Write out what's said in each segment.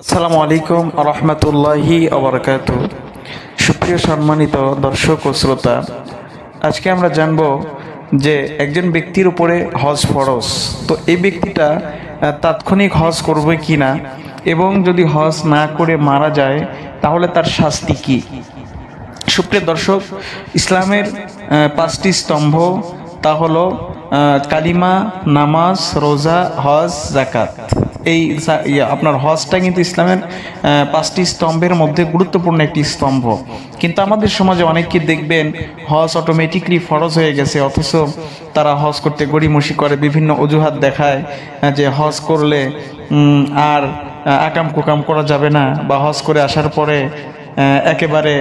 আসসালামু আলাইকুম রহমতুল্লাহি ওবরাকাতু। সুপ্রিয় সম্মানিত দর্শক ও শ্রোতা, আজকে আমরা জানব যে একজন ব্যক্তির উপরে হজ ফরজ। তো এই ব্যক্তিটা তাৎক্ষণিক হজ করবে কি না, এবং যদি হজ না করে মারা যায় তাহলে তার শাস্তি কি। সুপ্রিয় দর্শক, ইসলামের পাঁচটি স্তম্ভ, তা হলো কালিমা, নামাজ, রোজা, হজ, জাকাত। এই আপনার হজটা কিন্তু ইসলামের পাঁচটি স্তম্ভের মধ্যে গুরুত্বপূর্ণ একটি স্তম্ভ। কিন্তু আমাদের সমাজে অনেককে দেখবেন হজ অটোমেটিকলি ফরজ হয়ে গেছে, অথচ তারা হজ করতে গড়িমসি করে, বিভিন্ন অজুহাত দেখায় যে হজ করলে আর আকাম কুকাম করা যাবে না, বা হজ করে আসার পরে একেবারে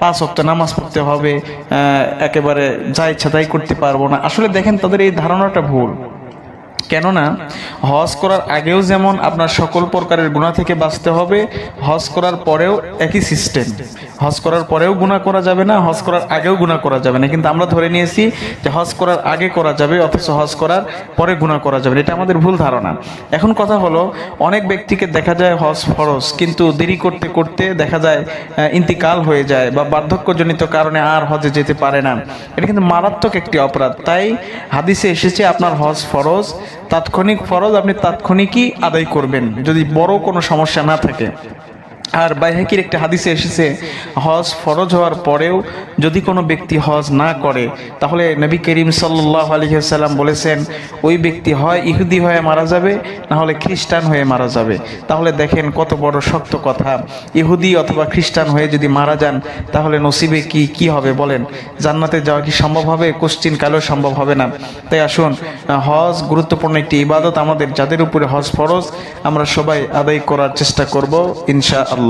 5 ওয়াক্ত নামাজ পড়তে হবে, একেবারে যা ইচ্ছা তাই করতে পারবো না। আসলে দেখেন, তাদের এই ধারণাটা ভুল। কেননা হজ করার আগেও যেমন আপনার সকল প্রকারের গুনাহ থেকে বাঁচতে হবে, হজ করার পরেও একই সিস্টেম। হজ করার পরেও গুনাহ করা যাবে না, হজ করার আগেও গুনাহ করা যাবে না। কিন্তু আমরা ধরে নিয়েছি যে হজ করার আগে করা যাবে, অথচ হজ করার পরে গুনাহ করা যাবে। এটা আমাদের ভুল ধারণা। এখন কথা হলো, অনেক ব্যক্তিকে দেখা যায় হজ ফরজ, কিন্তু দেরি করতে করতে দেখা যায় ইন্তিকাল হয়ে যায়, বা বার্ধক্যজনিত কারণে আর হজে যেতে পারে না। এটা কিন্তু মারাত্মক একটি অপরাধ। তাই হাদিসে এসেছে আপনার হজ ফরজ, তাৎক্ষণিক ফরজ, আপনি তাৎক্ষণিকই আদায় করবেন যদি বড় কোনো সমস্যা না থাকে। আর বাইহাকির একটা হাদিসে এসেছে, হজ ফরজ হওয়ার পরেও যদি কোনো ব্যক্তি হজ না করে, তাহলে নবী করিম সাল্লাল্লাহু আলাইহি ওয়াসাল্লাম বলেছেন ওই ব্যক্তি হয় ইহুদি হয়ে মারা যাবে, না হলে খ্রিস্টান হয়ে মারা যাবে। তাহলে দেখেন কত বড় শক্ত কথা। ইহুদি অথবা খ্রিস্টান হয়ে যদি মারা যান, তাহলে নসিবে কি হবে বলেন? জান্নাতে যাওয়া কি সম্ভব হবে? কোশ্চিন কালেও সম্ভব হবে না। তাই আসুন, হজ গুরুত্বপূর্ণ একটি ইবাদত। আমাদের যাদের উপরে হজ ফরজ, আমরা সবাই আদায় করার চেষ্টা করব ইনশাআল্লাহ।